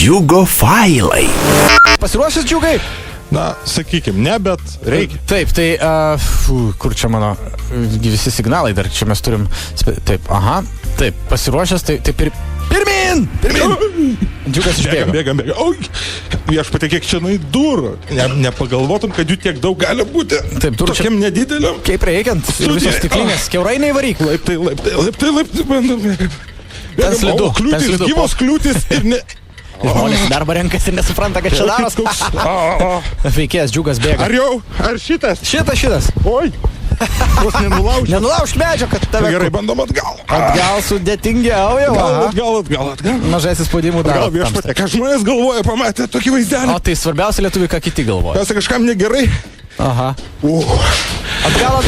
Džiugo failai. Pasiruošęs, Džiugai? Na, sakykim, ne, bet reikia. Taip, tai kur čia mano visi signalai dar, čia mes turim, taip, aha, taip, pasiruošęs, tai pirmin! Džiugas išbėga. Bėgam. Oi, viešpatie, kiek čia nuį durų. Nepagalvotum, kad jų tiek daug gali būti. Taip, durų čia. Tokiam nedideliam. Kaip reikiant, ir visos stiklinės, kiaurai neįvaryk. Laiptai. Ten slidu. Kliūtis, gyvos kliūtis ir ne... Žmonės darbą renkasi ir nesupranta, kad čia daros. Veikėjas Džiugas bėga. Ar šitas? Šitas. Oi. Vos nenulaužk. Nenulaužk medžio, kad tave... Gerai, bandom atgal. Atgal sudėtingiau jau. Atgal. Mažasis spaudimų daro. Gal viešpatie, ką žmonės galvoja, pamatė tokį vaizdelį. O tai svarbiausia lietuviai, ką kiti galvoja. Mes kažkam negerai. Aha. Atgal.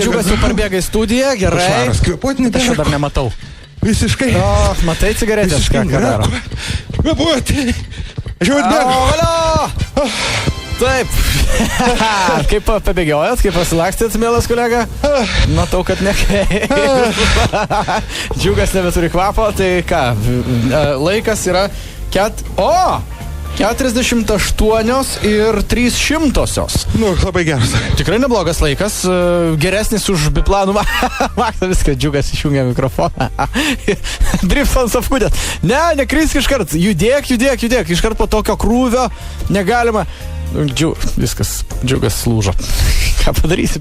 Džiugas jau parbėga į studiją. Gerai. Švaras, kvėpuoti Aš jo dar nematau. Visiškai. O, matai cigaretės, ką daro? Kvėpuoti. Aš jau atbėgu. Valio! Taip. Kaip pabėgiojat, kaip pasilakstėt, mielas kolega? Matau, kad ne. Džiugas nebeturi kvapo, tai ką? Laikas yra 48 ir 300. Nu, labai geras. Tikrai neblogas laikas, geresnis už biplanų. Maktą viską, Džiugas išjungia mikrofoną. Drift ant safkudės. Nekrisk iškart, judėk, iškart po tokio krūvio negalima. Viskas, Džiugas lūžo. Ką padarysi?